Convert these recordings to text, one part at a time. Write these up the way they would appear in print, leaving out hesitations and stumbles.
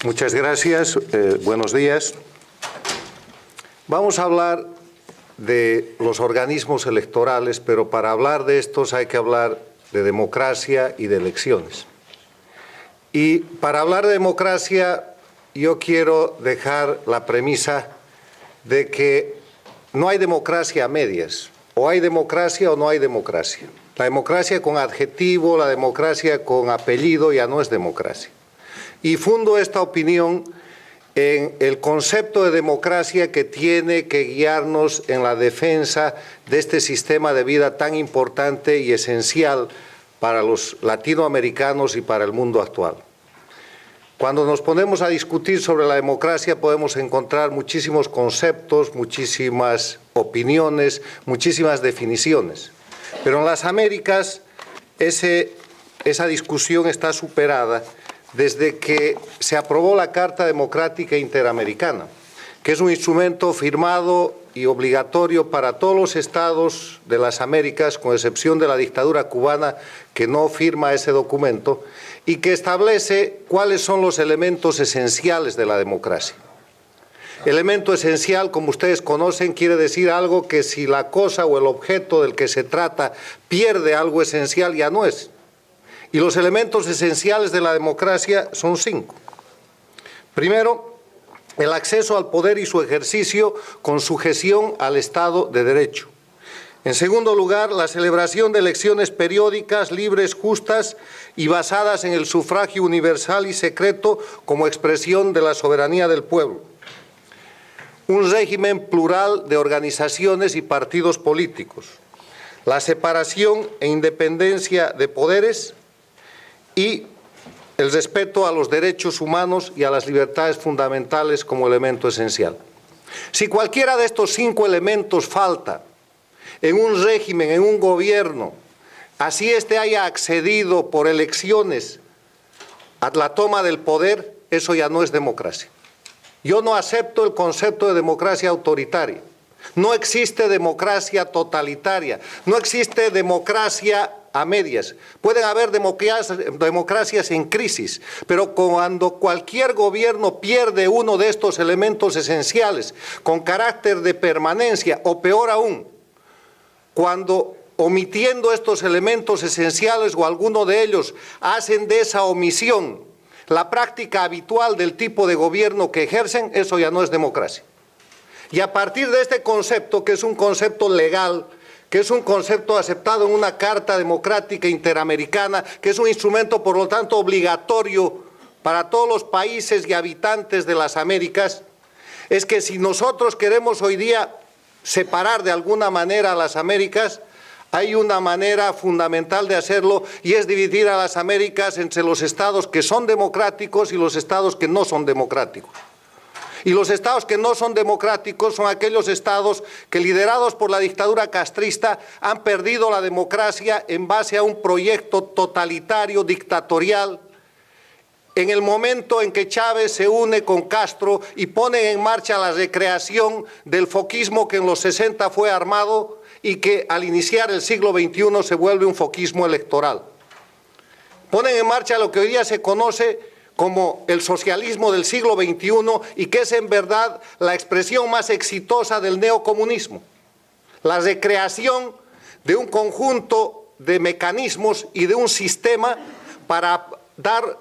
Muchas gracias. Buenos días. Vamos a hablar de los organismos electorales, pero para hablar de estos hay que hablar de democracia y de elecciones. Y para hablar de democracia, yo quiero dejar la premisa de que no hay democracia a medias. O hay democracia o no hay democracia. La democracia con adjetivo, la democracia con apellido ya no es democracia. Y fundo esta opinión en el concepto de democracia que tiene que guiarnos en la defensa de este sistema de vida tan importante y esencial para los latinoamericanos y para el mundo actual. Cuando nos ponemos a discutir sobre la democracia podemos encontrar muchísimos conceptos, muchísimas opiniones, muchísimas definiciones. Pero en las Américas esa discusión está superada desde que se aprobó la Carta Democrática Interamericana, que es un instrumento firmado y obligatorio para todos los estados de las Américas, con excepción de la dictadura cubana, que no firma ese documento, y que establece cuáles son los elementos esenciales de la democracia. Elemento esencial, como ustedes conocen, quiere decir algo que si la cosa o el objeto del que se trata pierde algo esencial, ya no es. Y los elementos esenciales de la democracia son 5. Primero, el acceso al poder y su ejercicio con sujeción al Estado de Derecho. En segundo lugar, la celebración de elecciones periódicas, libres, justas y basadas en el sufragio universal y secreto como expresión de la soberanía del pueblo. Un régimen plural de organizaciones y partidos políticos. La separación e independencia de poderes y el respeto a los derechos humanos y a las libertades fundamentales como elemento esencial. Si cualquiera de estos 5 elementos falta en un régimen, en un gobierno, así éste haya accedido por elecciones a la toma del poder, eso ya no es democracia. Yo no acepto el concepto de democracia autoritaria. No existe democracia totalitaria, no existe democracia a medias. Pueden haber democracias en crisis, pero cuando cualquier gobierno pierde uno de estos elementos esenciales con carácter de permanencia, o peor aún, cuando omitiendo estos elementos esenciales o alguno de ellos hacen de esa omisión la práctica habitual del tipo de gobierno que ejercen, eso ya no es democracia. Y a partir de este concepto, que es un concepto legal, que es un concepto aceptado en una Carta Democrática Interamericana, que es un instrumento, por lo tanto, obligatorio para todos los países y habitantes de las Américas, es que si nosotros queremos hoy día separar de alguna manera a las Américas, hay una manera fundamental de hacerlo y es dividir a las Américas entre los estados que son democráticos y los estados que no son democráticos. Y los estados que no son democráticos son aquellos estados que, liderados por la dictadura castrista, han perdido la democracia en base a un proyecto totalitario, dictatorial. En el momento en que Chávez se une con Castro y pone en marcha la recreación del foquismo que en los 60 fue armado y que al iniciar el siglo XXI se vuelve un foquismo electoral. Ponen en marcha lo que hoy día se conoce como el socialismo del siglo XXI y que es en verdad la expresión más exitosa del neocomunismo. La recreación de un conjunto de mecanismos y de un sistema para dar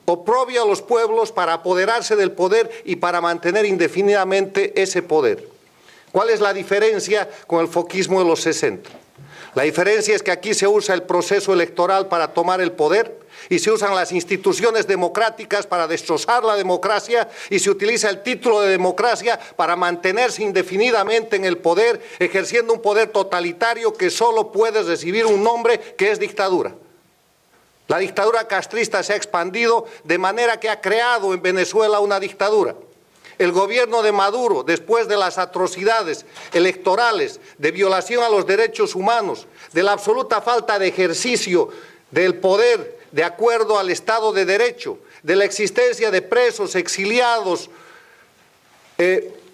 oprobio a los pueblos, para apoderarse del poder y para mantener indefinidamente ese poder. ¿Cuál es la diferencia con el foquismo de los 60? La diferencia es que aquí se usa el proceso electoral para tomar el poder y se usan las instituciones democráticas para destrozar la democracia y se utiliza el título de democracia para mantenerse indefinidamente en el poder, ejerciendo un poder totalitario que solo puede recibir un nombre, que es dictadura. La dictadura castrista se ha expandido de manera que ha creado en Venezuela una dictadura. El gobierno de Maduro, después de las atrocidades electorales, de violación a los derechos humanos, de la absoluta falta de ejercicio del poder de acuerdo al Estado de Derecho, de la existencia de presos, exiliados,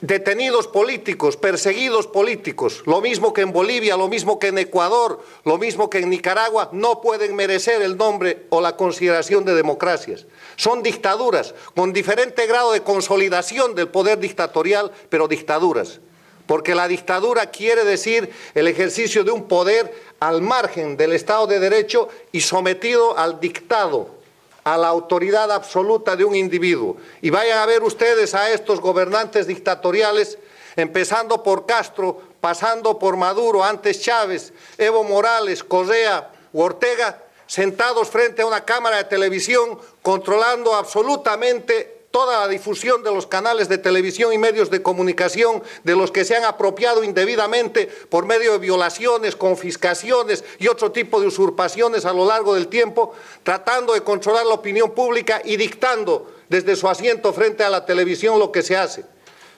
detenidos políticos, perseguidos políticos, lo mismo que en Bolivia, lo mismo que en Ecuador, lo mismo que en Nicaragua, no pueden merecer el nombre o la consideración de democracias. Son dictaduras con diferente grado de consolidación del poder dictatorial, pero dictaduras. Porque la dictadura quiere decir el ejercicio de un poder al margen del Estado de Derecho y sometido al dictado, a la autoridad absoluta de un individuo. Y vayan a ver ustedes a estos gobernantes dictatoriales, empezando por Castro, pasando por Maduro, antes Chávez, Evo Morales, Correa u Ortega, sentados frente a una cámara de televisión, controlando absolutamente toda la difusión de los canales de televisión y medios de comunicación, de los que se han apropiado indebidamente por medio de violaciones, confiscaciones y otro tipo de usurpaciones a lo largo del tiempo, tratando de controlar la opinión pública y dictando desde su asiento frente a la televisión lo que se hace.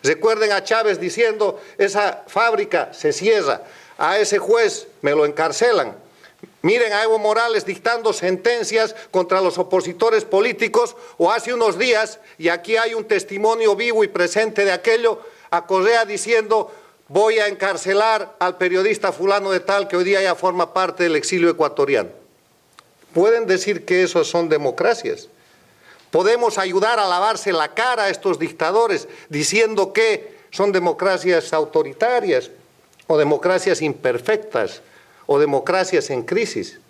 Recuerden a Chávez diciendo, esa fábrica se cierra, a ese juez me lo encarcelan. Miren a Evo Morales dictando sentencias contra los opositores políticos, o hace unos días, y aquí hay un testimonio vivo y presente de aquello, a Correa diciendo, voy a encarcelar al periodista fulano de tal que hoy día ya forma parte del exilio ecuatoriano. ¿Pueden decir que esos son democracias? ¿Podemos ayudar a lavarse la cara a estos dictadores diciendo que son democracias autoritarias o democracias imperfectas? O democracias en crisis.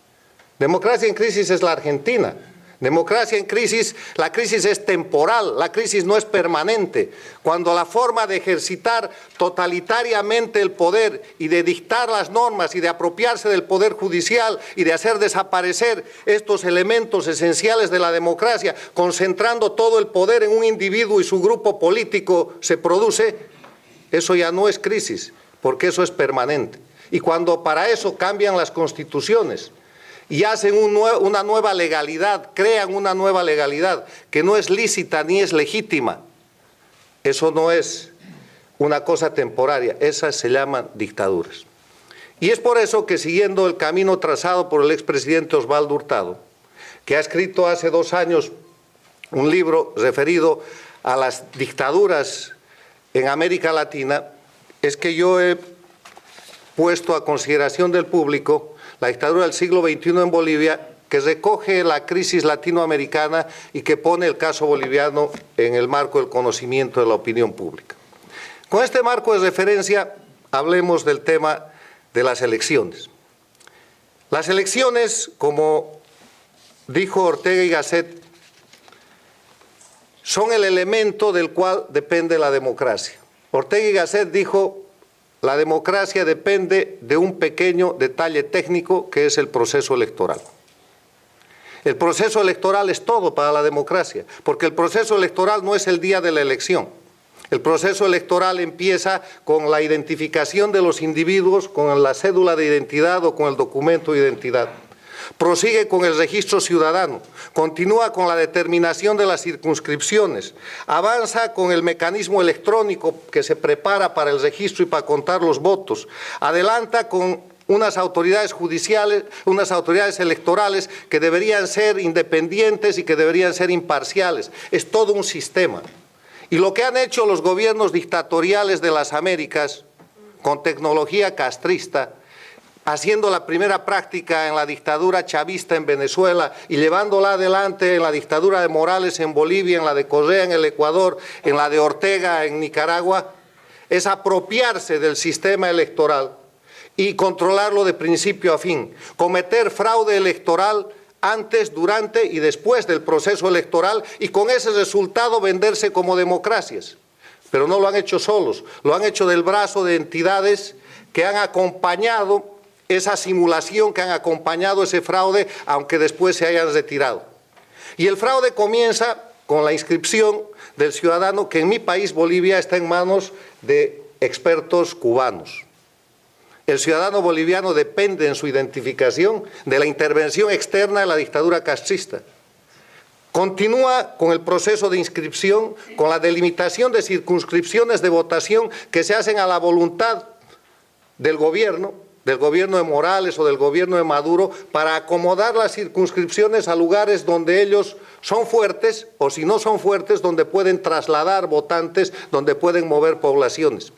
Democracia en crisis es la Argentina. Democracia en crisis, la crisis es temporal, la crisis no es permanente. Cuando la forma de ejercitar totalitariamente el poder y de dictar las normas y de apropiarse del poder judicial y de hacer desaparecer estos elementos esenciales de la democracia, concentrando todo el poder en un individuo y su grupo político se produce, eso ya no es crisis, porque eso es permanente. Y cuando para eso cambian las constituciones y hacen una nueva legalidad, crean una nueva legalidad que no es lícita ni es legítima, eso no es una cosa temporaria, esas se llaman dictaduras. Y es por eso que, siguiendo el camino trazado por el expresidente Osvaldo Hurtado, que ha escrito hace 2 años un libro referido a las dictaduras en América Latina, es que yo he puesto a consideración del público la dictadura del siglo XXI en Bolivia, que recoge la crisis latinoamericana y que pone el caso boliviano en el marco del conocimiento de la opinión pública. Con este marco de referencia, hablemos del tema de las elecciones. Las elecciones, como dijo Ortega y Gasset, son el elemento del cual depende la democracia. Ortega y Gasset dijo, la democracia depende de un pequeño detalle técnico que es el proceso electoral. El proceso electoral es todo para la democracia, porque el proceso electoral no es el día de la elección. El proceso electoral empieza con la identificación de los individuos, con la cédula de identidad o con el documento de identidad. Prosigue con el registro ciudadano, continúa con la determinación de las circunscripciones, avanza con el mecanismo electrónico que se prepara para el registro y para contar los votos, adelanta con unas autoridades judiciales, unas autoridades electorales que deberían ser independientes y que deberían ser imparciales. Es todo un sistema. Y lo que han hecho los gobiernos dictatoriales de las Américas, con tecnología castrista, haciendo la primera práctica en la dictadura chavista en Venezuela y llevándola adelante en la dictadura de Morales en Bolivia, en la de Correa en el Ecuador, en la de Ortega en Nicaragua, es apropiarse del sistema electoral y controlarlo de principio a fin, cometer fraude electoral antes, durante y después del proceso electoral y con ese resultado venderse como democracias. Pero no lo han hecho solos, lo han hecho del brazo de entidades que han acompañado esa simulación, que han acompañado ese fraude, aunque después se hayan retirado. Y el fraude comienza con la inscripción del ciudadano, que en mi país, Bolivia, está en manos de expertos cubanos. El ciudadano boliviano depende en su identificación de la intervención externa de la dictadura castrista. Continúa con el proceso de inscripción, con la delimitación de circunscripciones de votación que se hacen a la voluntad del gobierno del gobierno de Morales o del gobierno de Maduro para acomodar las circunscripciones a lugares donde ellos son fuertes o si no son fuertes donde pueden trasladar votantes, donde pueden mover poblaciones.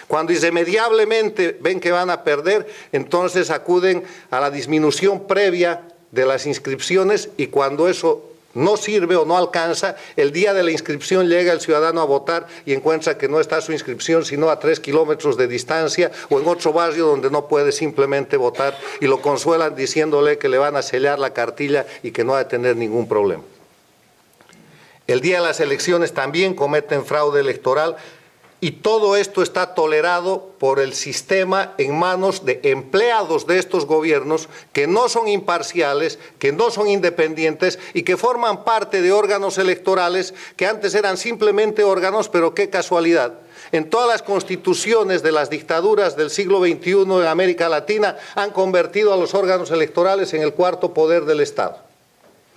Cuando irremediablemente ven que van a perder, entonces acuden a la disminución previa de las inscripciones y cuando eso no sirve o no alcanza, el día de la inscripción llega el ciudadano a votar y encuentra que no está su inscripción sino a 3 kilómetros de distancia o en otro barrio donde no puede simplemente votar y lo consuelan diciéndole que le van a sellar la cartilla y que no ha de tener ningún problema. El día de las elecciones también cometen fraude electoral y todo esto está tolerado por el sistema en manos de empleados de estos gobiernos que no son imparciales, que no son independientes y que forman parte de órganos electorales que antes eran simplemente órganos, pero qué casualidad. En todas las constituciones de las dictaduras del siglo XXI en América Latina han convertido a los órganos electorales en el cuarto poder del Estado.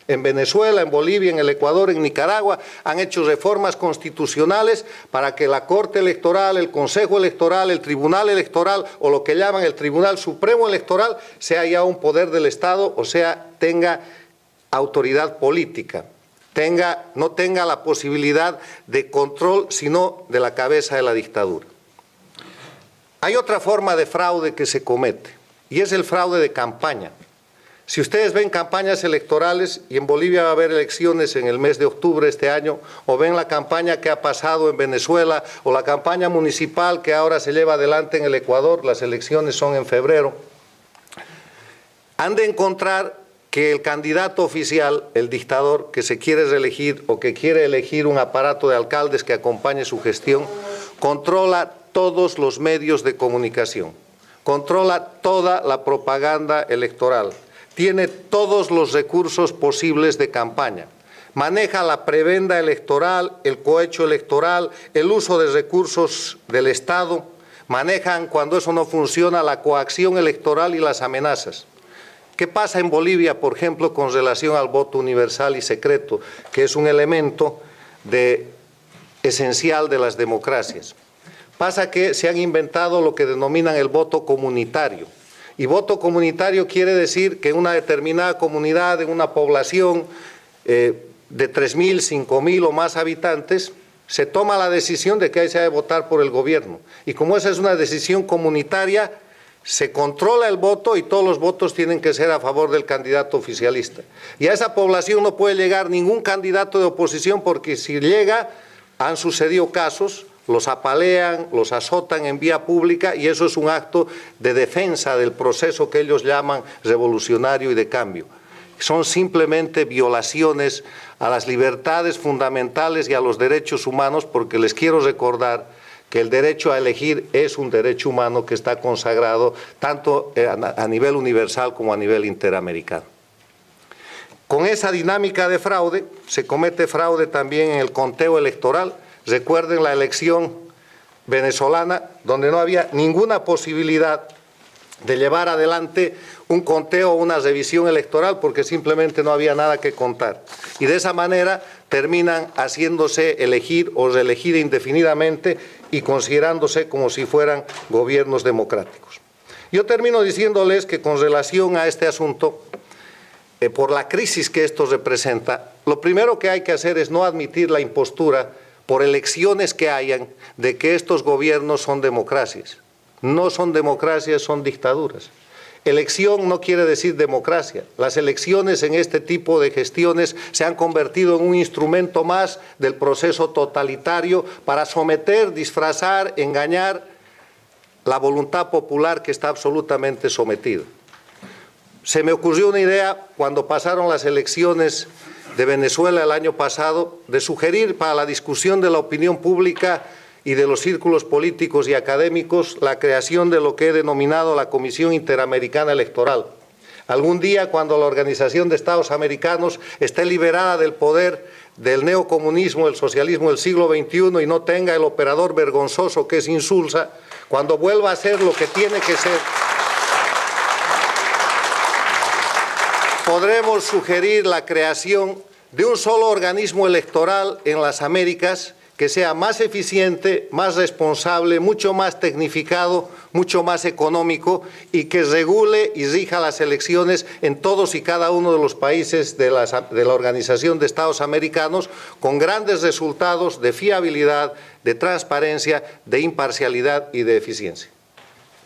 En Venezuela, en Bolivia, en el Ecuador, en Nicaragua, han hecho reformas constitucionales para que la Corte Electoral, el Consejo Electoral, el Tribunal Electoral o lo que llaman el Tribunal Supremo Electoral sea ya un poder del Estado, o sea, tenga autoridad política, no tenga la posibilidad de control, sino de la cabeza de la dictadura. Hay otra forma de fraude que se comete y es el fraude de campaña. Si ustedes ven campañas electorales, y en Bolivia va a haber elecciones en el mes de octubre este año, o ven la campaña que ha pasado en Venezuela, o la campaña municipal que ahora se lleva adelante en el Ecuador, las elecciones son en febrero, han de encontrar que el candidato oficial, el dictador que se quiere reelegir o que quiere elegir un aparato de alcaldes que acompañe su gestión, controla todos los medios de comunicación, controla toda la propaganda electoral, tiene todos los recursos posibles de campaña, maneja la prebenda electoral, el cohecho electoral, el uso de recursos del Estado, manejan, cuando eso no funciona, la coacción electoral y las amenazas. ¿Qué pasa en Bolivia, por ejemplo, con relación al voto universal y secreto, que es un elemento esencial de las democracias? Pasa que se han inventado lo que denominan el voto comunitario. Y voto comunitario quiere decir que en una determinada comunidad, en una población de 3.000, 5.000 o más habitantes, se toma la decisión de que ahí se ha de votar por el gobierno. Y como esa es una decisión comunitaria, se controla el voto y todos los votos tienen que ser a favor del candidato oficialista. Y a esa población no puede llegar ningún candidato de oposición porque si llega, han sucedido casos, los apalean, los azotan en vía pública y eso es un acto de defensa del proceso que ellos llaman revolucionario y de cambio. Son simplemente violaciones a las libertades fundamentales y a los derechos humanos porque les quiero recordar que el derecho a elegir es un derecho humano que está consagrado tanto a nivel universal como a nivel interamericano. Con esa dinámica de fraude, se comete fraude también en el conteo electoral. Recuerden la elección venezolana, donde no había ninguna posibilidad de llevar adelante un conteo o una revisión electoral porque simplemente no había nada que contar. Y de esa manera terminan haciéndose elegir o reelegir indefinidamente y considerándose como si fueran gobiernos democráticos. Yo termino diciéndoles que con relación a este asunto, por la crisis que esto representa, lo primero que hay que hacer es no admitir la impostura por elecciones que hayan, de que estos gobiernos son democracias. No son democracias, son dictaduras. Elección no quiere decir democracia. Las elecciones en este tipo de gestiones se han convertido en un instrumento más del proceso totalitario para someter, disfrazar, engañar la voluntad popular que está absolutamente sometida. Se me ocurrió una idea cuando pasaron las elecciones de Venezuela el año pasado, de sugerir para la discusión de la opinión pública y de los círculos políticos y académicos la creación de lo que he denominado la Comisión Interamericana Electoral. Algún día, cuando la Organización de Estados Americanos esté liberada del poder del neocomunismo, el socialismo del siglo XXI y no tenga el operador vergonzoso que es Insulza, cuando vuelva a ser lo que tiene que ser, podremos sugerir la creación de un solo organismo electoral en las Américas que sea más eficiente, más responsable, mucho más tecnificado, mucho más económico y que regule y rija las elecciones en todos y cada uno de los países de la Organización de Estados Americanos con grandes resultados de fiabilidad, de transparencia, de imparcialidad y de eficiencia.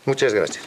Muchas gracias.